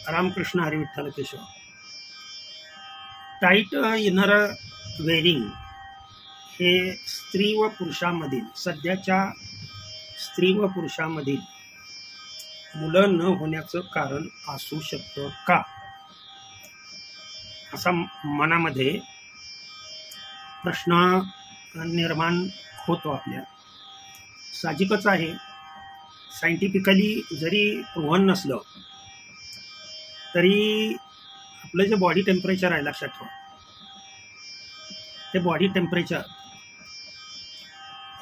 Ramakrishna Hari Vitthal Keshav. Tight inner wearing हे स्त्री व पुरुषांमधील सध्याच्या स्त्री व पुरुषांमधील मुलं न होण्याचं कारण असू शकतं का, असा मनामध्ये प्रश्न निर्माण होतो आपल्या. साहजिकच आहे. सायंटिफिकली जरी प्रूव्हन नसलं तरी आपलं जे बॉडी टेम्परेचर आहे, लक्षात ठेवा, हे बॉडी टेम्परेचर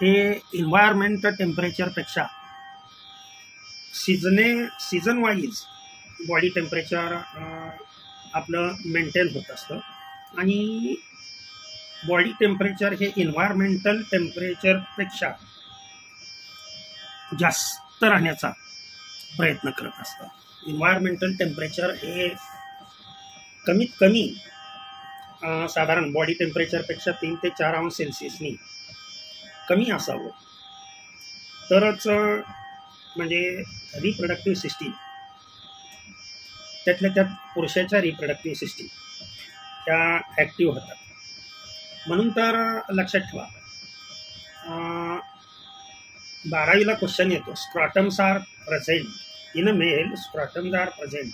हे एन्व्हायरमेंट टेम्परेचरपेक्षा सीझन वाईज बॉडी टेम्परेचर आपलं मेंटेन होत असतं. आणि बॉडी टेम्परेचर हे एन्व्हायरमेंटल टेम्परेचरपेक्षा जास्त राहण्याचा प्रयत्न करत असतं. एन्व्हायरमेंटल टेम्परेचर हे कमीत कमी साधारण बॉडी टेम्परेचरपेक्षा 3 ते 4 अंश सेल्सिअसनी कमी असावं, तरच म्हणजे रिप्रोडक्टिव्ह सिस्टीम, त्यातल्या त्यात पुरुषाच्या रिप्रोडक्टिव्ह सिस्टीम त्या ॲक्टिव्ह होतात. म्हणून तर लक्षात ठेवा, 12वीला क्वेश्चन येतो, scrotums are present in a male, scrotums are present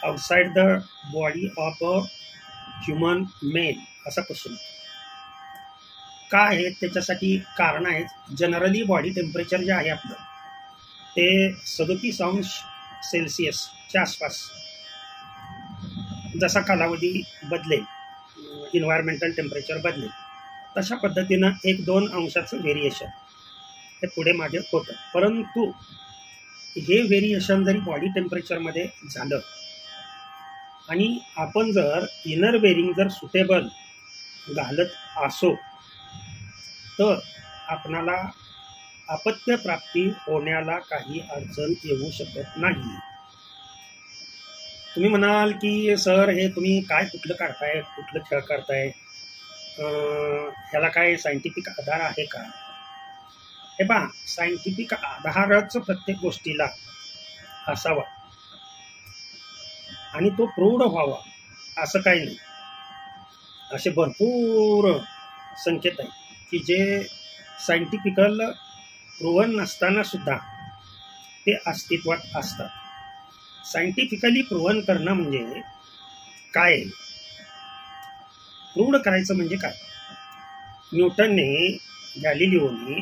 outside the body of a human male, असा क्वेश्चन. का आहे त्याच्यासाठी कारण आहेत. जनरली बॉडी टेम्परेचर जे आहे आपलं ते 37 अंश सेल्सिअसच्या आसपास, जसा कालावधी बदलेल, एन्व्हायरमेंटल टेम्परेचर बदलेल, तशा पद्धतीनं 1-2 अंशाचं व्हेरिएशन हे पुढे मागे होतं. परंतु हे व्हेरिएशन जरी बॉडी टेम्परेचरमध्ये झालं आणि आपण जर इनर वेअरिंग जर सुटेबल घालत असो तर आपणाला अपत्यप्राप्ती होण्याला काही अडचण येऊ शकत नाही. तुम्ही म्हणाल की सर हे तुम्ही काय कुठलं काढताय, कुठलं खेळ काढताय, ह्याला काय सायंटिफिक आधार आहे का? हे पहा, सायंटिफिक आधारच प्रत्येक गोष्टीला असावा आणि तो प्रूव्ड व्हावा असं काही नाही. असे भरपूर संकेत आहेत की जे सायंटिफिकल प्रूव्हन नसताना सुद्धा ते अस्तित्वात असतात. सायंटिफिकली प्रूव्हन करणं म्हणजे काय, प्रूव्ड करायचं म्हणजे काय. न्यूटनने, गॅलिलिओने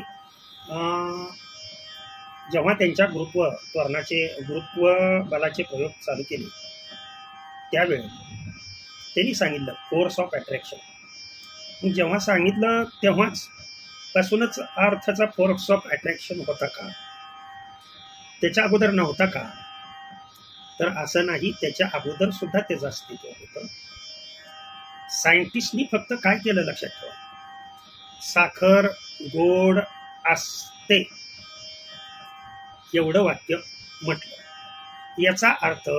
जेव्हा त्यांच्या त्वरणाचे गुरुत्व बलाचे प्रयोग चालू केले त्यावेळी त्यांनी सांगितलं फोर्स ऑफ अट्रॅक्शन. जेव्हा सांगितलं तेव्हाच पासूनच अर्थाचा फोर्स ऑफ अट्रॅक्शन होता का, त्याच्या अगोदर नव्हता का? तर असं नाही, त्याच्या अगोदर सुद्धा त्याचं अस्तित्व होतं. सायंटिस्टनी फक्त काय केलं लक्षात ठेवा, साखर गोड असते एवढं वाक्य म्हटलं. याचा अर्थ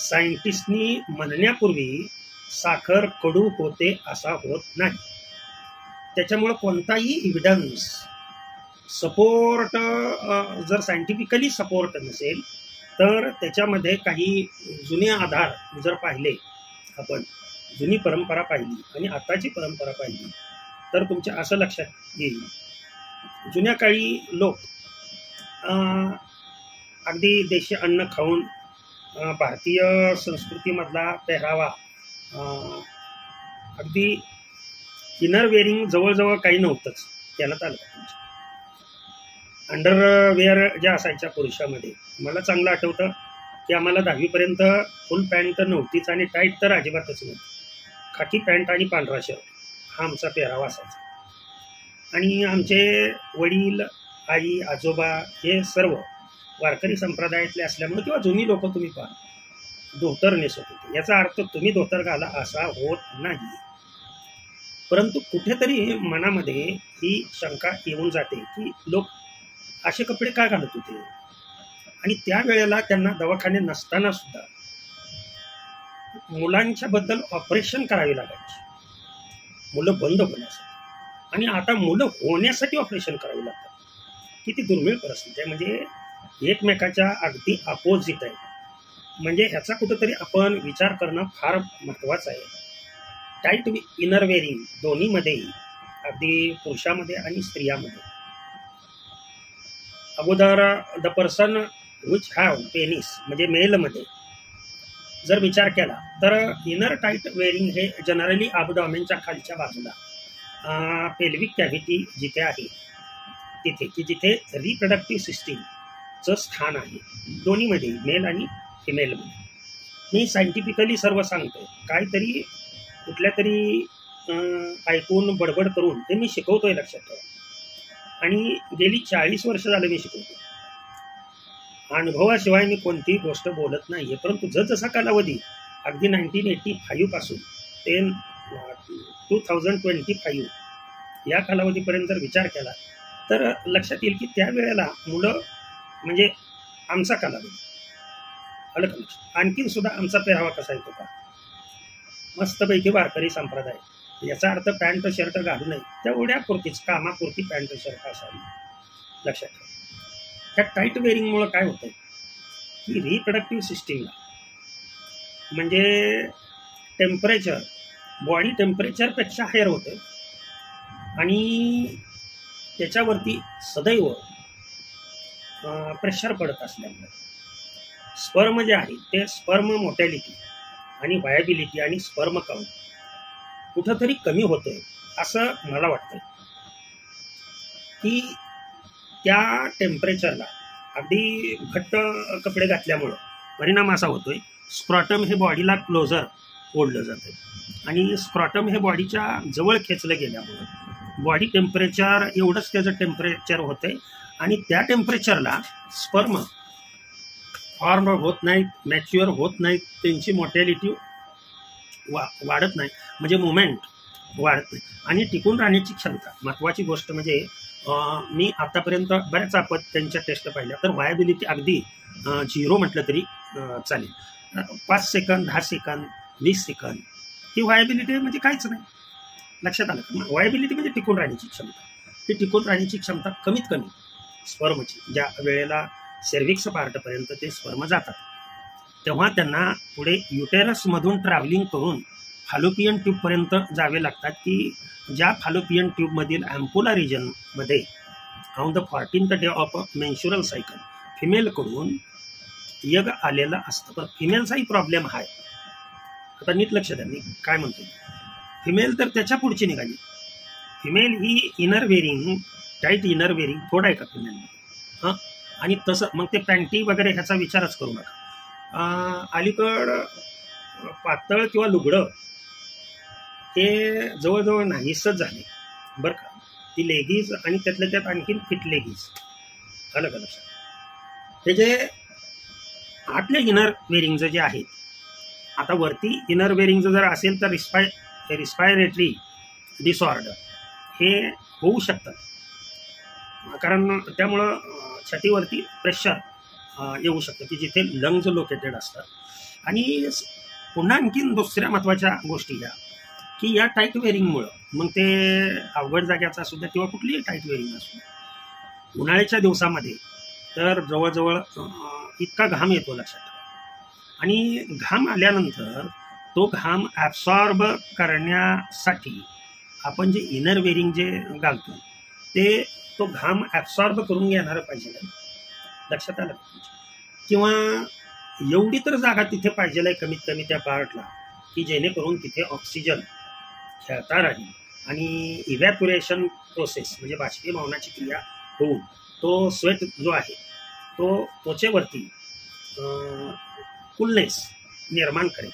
सायंटिस्टनी म्हणण्यापूर्वी साखर कडू होते असा होत नाही. त्याच्यामुळं कोणताही इव्हिडन्स सपोर्ट जर सायंटिफिकली सपोर्ट नसेल तर त्याच्यामध्ये काही जुने आधार जर पाहिले, आपण जुनी परंपरा पाहिली आणि आताची परंपरा पाहिली तर तुमच्या असं लक्षात येईल, जुन्या काळी लोक अगदी देशी अन्न खाऊन भारतीय संस्कृतीमधला पेहरावा, अगदी इनर वेअरिंग जवळजवळ काही नव्हतंच, त्याला आलं. अंडरवेअर ज्या असायच्या पुरुषामध्ये, मला चांगलं आठवतं की आम्हाला 10वीपर्यंत फुल पॅन्ट नव्हतीच आणि टाईट तर अजिबातच नव्हती. खाकी पॅन्ट आणि पांढरा शर्ट हा आमचा पेहरावा असायचा. आणि आमचे वडील, आई, आजोबा हे सर्व वारकरी संप्रदायातले असल्यामुळे किंवा जुनी लोक तुम्ही पहा, धोतर नेसत होते. याचा अर्थ तुम्ही धोतर घाला असा होत नाही. परंतु कुठेतरी मनामध्ये ही शंका येऊन जाते की लोक असे कपडे का घालत होते. आणि त्यावेळेला त्यांना दवाखाने नसताना सुद्धा मुलांच्या बद्दल ऑपरेशन करावे लागायचे, मुलं बंद होण्यासाठी. आणि आता मुलं होण्यासाठी ऑपरेशन करावे लागतात. किती दुर्मिळ परिस्थिती आहे, म्हणजे एकमेकाच्या अगदी अपोजिट आहे. म्हणजे ह्याचा कुठंतरी आपण विचार करणं फार महत्त्वाचं आहे. टाईट इनर वेअरिंग दोन्हीमध्येही, अगदी पुरुषामध्ये आणि स्त्रियामध्ये. अगोदर the person which have penis म्हणजे मेलमध्ये जर विचार केला तर इनर टाईट वेअरिंग हे जनरली अबडॉमेनच्या खालच्या बाजूला पेल्विक कॅव्हिटी जिथे आहे तिथे, की जिथे रिप्रोडक्टिव्ह सिस्टीमचं स्थान आहे दोन्हीमध्ये, मेल आणि फिमेलमध्ये. मी सायंटिफिकली सर्व सांगतोय, काहीतरी कुठल्या तरी ऐकून बडबड करून हे मी शिकवतोय, लक्षात ठेवा. आणि गेली 40 वर्ष झालं मी शिकवतो. अनुभवाशिवाय मी कोणतीही गोष्ट बोलत नाहीये. परंतु जसजसा कालावधी अगदी 1985 पासून ते 2025 या कालावधीपर्यंत जर विचार केला तर लक्षात येईल की त्यावेळेला मुलं म्हणजे आमचा कालावधी आलं का लक्षात. आणखीन सुद्धा आमचा पेहरावा कसा येतो का, मस्तपैकी वारकरी संप्रदाय. याचा अर्थ पॅन्ट शर्ट घालू नये, तेवढ्या पुरतीच कामापुरती पॅन्ट शर्ट असावी, लक्षात ठेवा. ह्या टाईट वेअरिंगमुळं काय होतं की रिप्रोडक्टिव्ह सिस्टीमला म्हणजे टेम्परेचर बॉडी टेम्परेचरपेक्षा हायर होतं आणि त्याच्यावरती सदैव प्रेशर पडत असल्यामुळे स्पर्म जे आहे ते स्पर्म मोटॅलिटी आणि व्हायबिलिटी आणि स्पर्म काउंट कुठंतरी कमी होतोय असं मला वाटतं. की त्या टेम्परेचरला अगदी घट्ट कपडे घातल्यामुळं परिणाम असा होतोय, स्क्रॉटम हे बॉडीला क्लोजर ओढलं जातं आणि स्क्रॉटम हे बॉडीच्या जवळ खेचलं गेल्यामुळं बॉडी टेम्परेचर एवढंच त्याचं टेम्परेचर होतंय आणि त्या टेम्परेचरला स्पर्म फॉर्म होत नाहीत, मॅच्युअर होत नाहीत, त्यांची मोटॅलिटी वाढत नाही, म्हणजे मुवमेंट वाढत नाही आणि टिकून राहण्याची क्षमता. महत्त्वाची गोष्ट म्हणजे मी आतापर्यंत बऱ्याच त्यांच्या टेस्ट पाहिल्या तर व्हायबिलिटी अगदी 0 म्हटलं तरी चालेल. 5 सेकंद, 10 सेकंद, 20 सेकंद ही व्हायबिलिटी म्हणजे काहीच नाही, लक्षात आलं का. व्हायबिलिटी म्हणजे टिकून राहण्याची क्षमता. ही टिकून राहण्याची क्षमता कमीत कमी स्पर्मची ज्या वेळेला सर्व्हिक्स पार्टपर्यंत ते स्पर्म जातात तेव्हा त्यांना पुढे युटेरसमधून ट्रॅव्हलिंग करून फालोपियन ट्यूबपर्यंत जावे लागतात, की ज्या फालोपियन ट्यूबमधील अँपुला रिजनमध्ये on the 14th day of menstrual cycle फिमेलकडून यग आलेलं असतं. पण फिमेलचाही प्रॉब्लेम आहे. आता नीट लक्ष द्या मी काय म्हणतो. फिमेल तर त्याच्या पुढची निघाली. फिमेल ही inner wearing tight inner wearing थोडं आहे का फिमेलमध्ये, हां. आणि तसं मग ते पॅन्टी वगैरे ह्याचा विचारच करू नका. अलीकडं पातळ किंवा लुगडं हे जवळजवळ नाहीसच झाले बरं का. ती लेगीज आणि त्यातल्या त्यात आणखीन फिट लेगीज आलं का लक्षात. ते जे आतले इनर वेअरिंगचं जे आहे, आता वरती इनर वेअरिंगचं जर असेल तर रिस्पायरेटरी डिसऑर्डर हे होऊ शकतात, कारण त्यामुळं छातीवरती प्रेशर येऊ शकतं की जिथे लंग्स लोकेटेड असतात. आणि पुन्हा आणखीन दुसऱ्या महत्त्वाच्या गोष्टी या की या टाईट वेअरिंगमुळं मग ते अवघड जाग्याचा असू द्या किंवा कुठलीही टाईट वेअरिंग असू द्या, उन्हाळ्याच्या दिवसामध्ये तर जवळजवळ इतका घाम येतो, लक्षात ठेवा. आणि घाम आल्यानंतर तो घाम ॲब्सॉर्ब करण्यासाठी आपण जे इनर वेअरिंग जे घालतो ते तो घाम ॲब्सॉर्ब करून घेणारं पाहिजे, लक्षात आलं. किंवा एवढी तर जागा तिथे पाहिजे आहे कमीत कमी त्या पार्टला की जेणेकरून तिथे ऑक्सिजन खेळता राहील आणि इव्हॅपोरेशन प्रोसेस म्हणजे बाष्पीभवनाची क्रिया होऊन तो स्वेट जो आहे तो त्वचेवरती कूलनेस निर्माण करेल.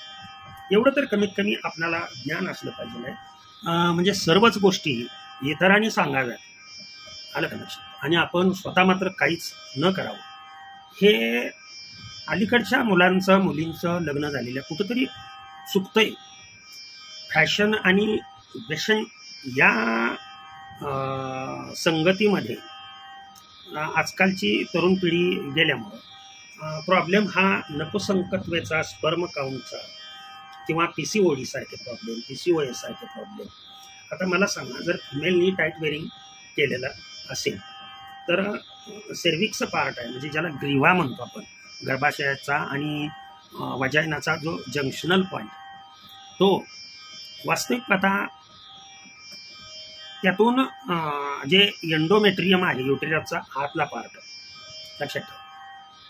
एवढं तर कमीत कमी आपल्याला ज्ञान असलं पाहिजे आहे. म्हणजे सर्वच गोष्टी इतरांनी सांगाव्यात, आलं का लक्षात. आणि आपण स्वतः मात्र काहीच न करावं. हे अलीकडच्या मुलांचं मुलींचं लग्न झालेलं कुठंतरी चुकतंय. फॅशन आणि फॅशन या संगतीमध्ये आजकालची तरुण पिढी गेल्यामुळं प्रॉब्लेम हा नपुसंकत्वेचा, स्पर्म काउंटचा किंवा PCOD सारखे प्रॉब्लेम, PCOS सारखे प्रॉब्लेम. आता मला सांगा, जर फिमेलनी टाईट वेअरिंग केलेलं असेल तर सेर्विक्सचं पार्ट आहे म्हणजे ज्याला ग्रीवा म्हणतो आपण, गर्भाशयाचा आणि वजायनाचा जो जंक्शनल पॉईंट तो वास्तविक पाहता त्यातून जे एंडोमेट्रियम आहे युटेरसचा आतला पार्ट लक्षात ठेवा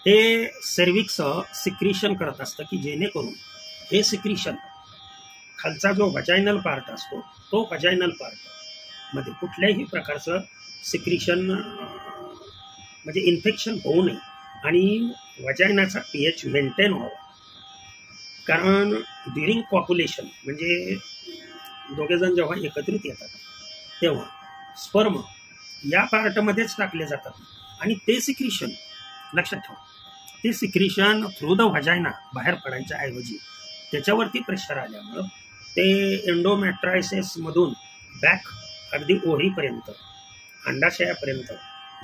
हे सर्विक्स सिक्रिशन करत असतं की जेणेकरून हे सिक्रिशन खालचा जो वजायनल पार्ट असतो तो वजायनल पार्ट मध्ये कुठल्याही प्रकारचं सिक्रिशन म्हणजे इन्फेक्शन होऊ नये आणि वजायनाचा pH मेंटेन व्हावा. कारण ड्युरिंग कॉप्युलेशन म्हणजे दोघेजण जेव्हा एकत्रित येतात तेव्हा स्पर्म या पार्टमध्येच टाकले जातात आणि ते सिक्रिशन लक्षात ठेवा ते सिक्रिशन थ्रू द व्हाजायना बाहेर पडायच्या ऐवजी त्याच्यावरती प्रेशर आल्यामुळं ते एंडोमॅट्रायसिसमधून बॅक अगदी ओव्हरीपर्यंत अंडाशयापर्यंत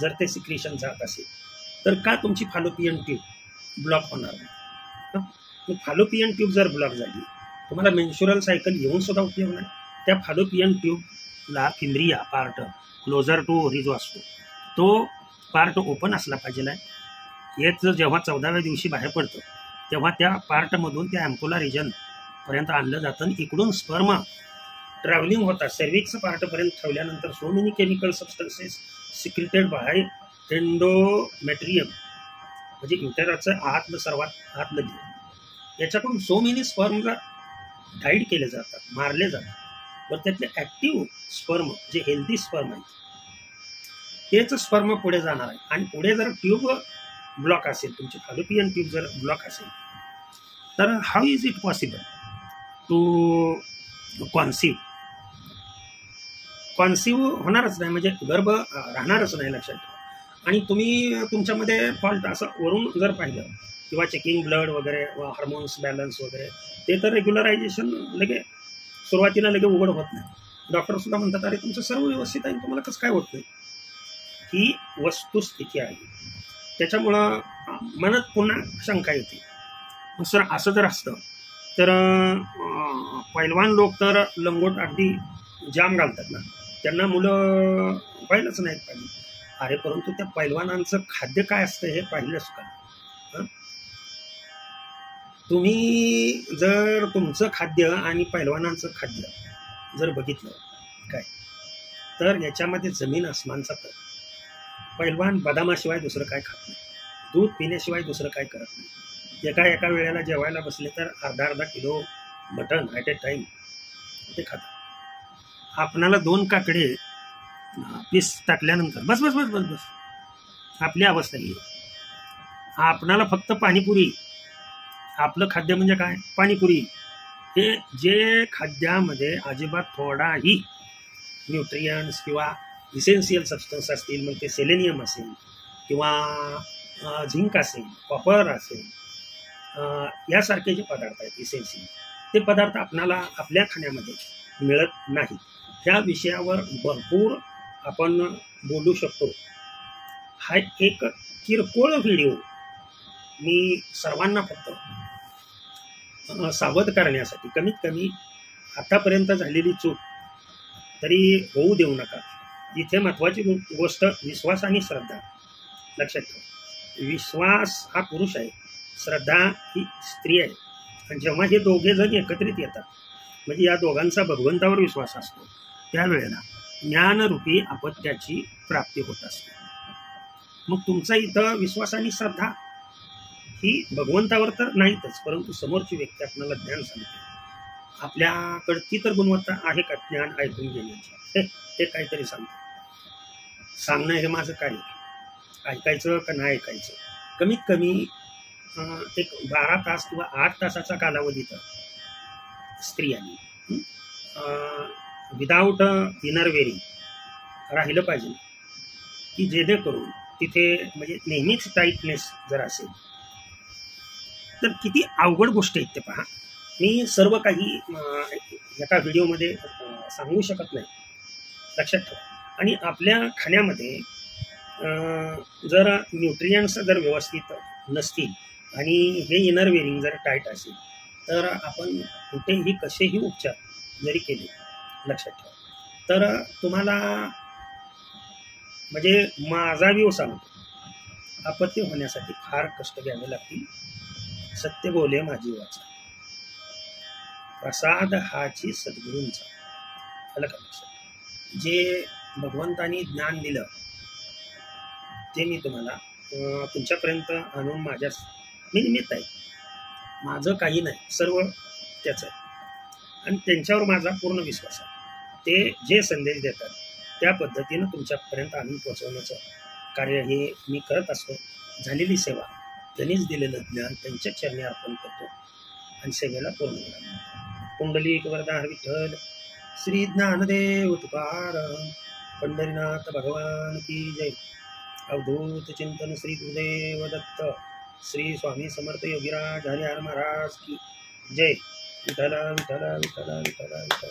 जर ते सिक्रिशन जात असेल तर का तुमची फालोपियन ट्यूब ब्लॉक होणार नाही. फालोपियन ट्यूब जर ब्लॉक झाली तुम्हाला मेन्शुरल सायकल येऊन सुद्धा उपयोग नाही. त्या फालोपियन ट्यूबला फिंद्रिया पार्ट क्लोजर टू ओव्हरी जो असतो तो पार्ट ओपन असला पाहिजे. हेच जेव्हा 14व्या दिवशी बाहेर पडतं तेव्हा त्या पार्टमधून त्या ॲम्पोला रिजनपर्यंत आणलं जातं आणि इकडून स्पर्म ट्रॅव्हलिंग होतात सर्विक्स पार्टपर्यंत ठेवल्यानंतर so many chemical substances secreted by endometrium म्हणजे युटेरसचं आतलं सर्वात आतलं जे याच्याकडून सो मेनी स्पर्मला डाईड केले जातात मारले जातात. वर त्यातले ॲक्टिव्ह स्पर्म जे हेल्दी स्पर्म आहेत तेच स्पर्म पुढे जाणार आहे आणि पुढे जर ट्यूब ब्लॉक असेल तुमची फालोपियन ट्यूब जर ब्लॉक असेल तर how is it possible to conceive होणारच नाही म्हणजे गर्भ राहणारच नाही लक्षात ठेवा. आणि तुम्ही तुमच्यामध्ये फॉल्ट असं वरून जर पाहिलं किंवा चेकिंग ब्लड वगैरे हार्मोन्स बॅलन्स वगैरे ते तर रेग्युलरायझेशन लगे सुरुवातीला लगे उघड होत नाही. डॉक्टरसुद्धा म्हणतात अरे तुमचं सर्व व्यवस्थित आहे तुम्हाला कसं काय होत नाही. ही वस्तुस्थिती आहे. त्याच्यामुळं मनात पुन्हा शंका येते सर असं जर असतं तर पैलवान लोक तर लंगोट अगदी जाम घालतात ना त्यांना मुलं व्हायलाच नाहीत पाहिजे. अरे परंतु त्या पैलवानांचं खाद्य काय असतं हे पाहिलंच का. तुम्ही जर तुमचं खाद्य आणि पैलवानांचं खाद्य जर बघितलं काय तर याच्यामध्ये जमीन आसमानचा फरक. पैलवान बदामाशिवाय दुसरं काय खात नाही दूध पिण्याशिवाय दुसरं काय करत नाही. एका वेळेला जेवायला बसले तर अर्धा kilo mutton at a time ते खातात. आपणाला 2 काकडे पीस टाकल्यानंतर बस बस बस बस बस आपली अवस्था ही आपणाला फक्त पाणीपुरी आपलं खाद्य म्हणजे काय पाणीपुरी. हे जे खाद्यामध्ये अजिबात थोडाही न्यूट्रियंट्स किंवा इसेन्शियल सबस्टन्स असतील मग ते सेलेनियम असेल किंवा झिंक असेल कॉपर असेल यासारखे जे पदार्थ आहेत इसेन्शियल ते पदार्थ आपणाला आपल्या खाण्यामध्ये मिळत नाही. ह्या विषयावर भरपूर आपण बोलू शकतो. हा एक किरकोळ व्हिडिओ मी सर्वांना फक्त सावध करण्यासाठी कमीत कमी आतापर्यंत झालेली चूक तरी होऊ देऊ नका. इथे महत्त्वाची गोष्ट विश्वास आणि श्रद्धा लक्षात ठेवा. विश्वास हा पुरुष आहे श्रद्धा ही स्त्री आहे. आणि जेव्हा हे दोघे जण एकत्रित येतात म्हणजे या दोघांचा भगवंतावर विश्वास असतो त्यावेळेला ज्ञानरूपी अपत्याची प्राप्ती होत असते. मग तुमचा इथं विश्वास आणि श्रद्धा ही भगवंतावर तर नाहीतच परंतु समोरची व्यक्ती आपल्याला ज्ञान सांगते. आपल्याकडची तर गुणवत्ता आहे का ज्ञान ऐकून घेण्याची हे काहीतरी सांगणं हे माझं कार्य ऐकायचं का नाही ऐकायचं. कमीत कमी एक 12 तास किंवा 8 तासाचा कालावधी तर स्त्रियांनी विदाऊट इनर वेअरिंग राहिलं पाहिजे की जेणेकरून तिथे म्हणजे नेहमीच टाईटनेस जर असेल तर किती अवघड गोष्टी आहेत ते पहा. मी सर्व काही एका व्हिडिओमध्ये सांगू शकत नाही लक्षात ठेवा. आणि आपल्या खाण्यामध्ये जर न्यूट्रियंट्स जर व्यवस्थित नसतील आणि हे इनर वेअरिंग जर टाईट असेल तर आपण कुठेही कसेही उपचार जरी केले लक्षात ठेवा तर तुम्हाला म्हणजे माझा व्ह्यू सांगतो अपत्य होण्यासाठी फार कष्ट घ्यावे लागतील. सत्य बोले माझी वाचा, प्रसाद हाची सद्गुरूंचा. आलं का लक्षात? जे भगवंतानी ज्ञान दिलं ते मी तुम्हाला तुमच्यापर्यंत आणून मी निमित्त आहे, माझं काही नाही, सर्व त्याचं आहे आणि त्यांच्यावर माझा पूर्ण विश्वास आहे. ते जे संदेश देतात त्या पद्धतीनं तुमच्यापर्यंत आणून पोहोचवण्याचं कार्य हे मी करत असतो. झालेली सेवा, त्यांनीच दिलेलं ज्ञान त्यांच्या चरणी अर्पण करतो आणि सेवेला पूर्ण करतो. पुंडलिक वरदार विठ्ठल श्री ज्ञानदेव तुकाराम, पंढरीनाथ भगवान की जय. अवधूत चिंतन श्री गुरुदेव दत्त, श्री स्वामी समर्थ योगीराज हरिहर महाराज की जय. विठ्ठल विठ्ठल विठ्ठल विठ्ठल विठ्ठल.